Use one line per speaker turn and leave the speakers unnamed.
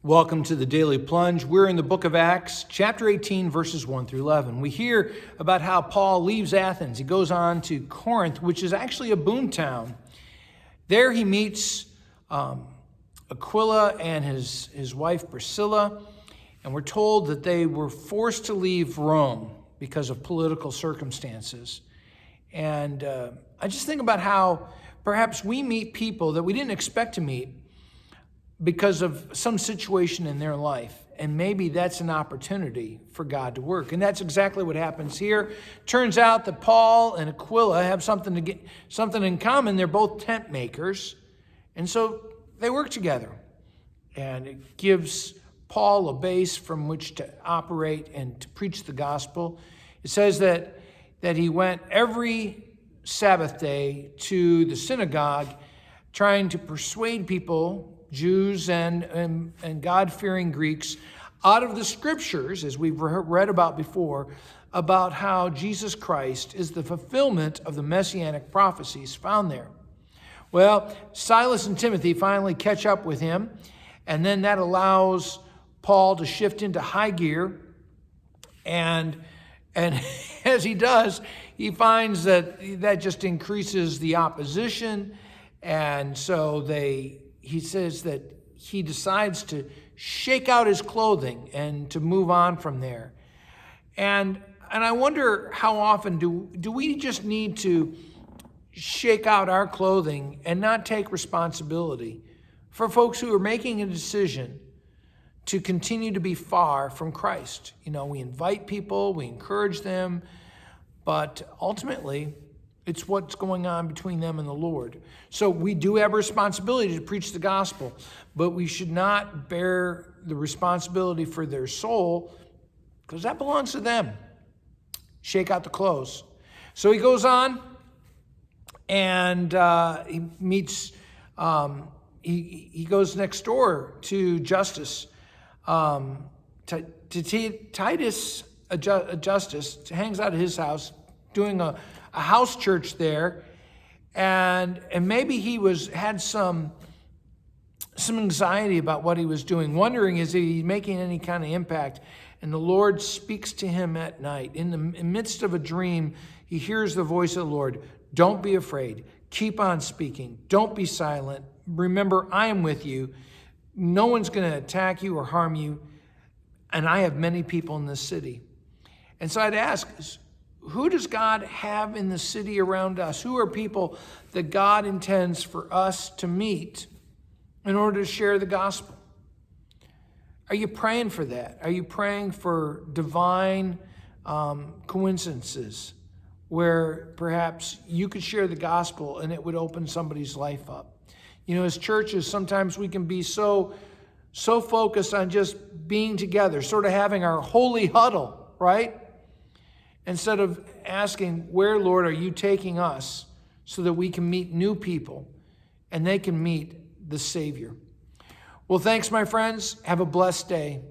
Welcome to the Daily Plunge. We're in the book of Acts, chapter 18, verses 1 through 11. We hear about how Paul leaves Athens. He goes on to Corinth, which is actually a boom town. There he meets Aquila and his wife Priscilla, and we're told that they were forced to leave Rome because of political circumstances. And I just think about how perhaps we meet people that we didn't expect to meet because of some situation in their life. And maybe that's an opportunity for God to work. And that's exactly what happens here. Turns out that Paul and Aquila have something in common. They're both tent makers. And so they work together. And it gives Paul a base from which to operate and to preach the gospel. It says that he went every Sabbath day to the synagogue trying to persuade people, Jews and God-fearing Greeks, out of the scriptures, as we've read about before, about how Jesus Christ is the fulfillment of the messianic prophecies found there. Well, Silas and Timothy finally catch up with him, and then that allows Paul to shift into high gear, and as he does, he finds that just increases the opposition, and so he says that he decides to shake out his clothing and to move on from there. And I wonder how often do we just need to shake out our clothing and not take responsibility for folks who are making a decision to continue to be far from Christ. You know, we invite people, we encourage them, but ultimately, it's what's going on between them and the Lord. So we do have a responsibility to preach the gospel, but we should not bear the responsibility for their soul because that belongs to them. Shake out the clothes. So he goes on and he meets, he goes next door to Justus, Titus Justus, hangs out at his house doing a house church there, and maybe he had some anxiety about what he was doing, wondering is he making any kind of impact. And the Lord speaks to him at night. In the midst of a dream, he hears the voice of the Lord. Don't be afraid. Keep on speaking. Don't be silent. Remember, I am with you. No one's going to attack you or harm you. And I have many people in this city. And so I'd ask, who does God have in the city around us? Who are people that God intends for us to meet in order to share the gospel? Are you praying for that? Are you praying for divine coincidences where perhaps you could share the gospel and it would open somebody's life up? You know, as churches, sometimes we can be so focused on just being together, sort of having our holy huddle, right? Instead of asking, where, Lord, are you taking us so that we can meet new people and they can meet the Savior? Well, thanks, my friends. Have a blessed day.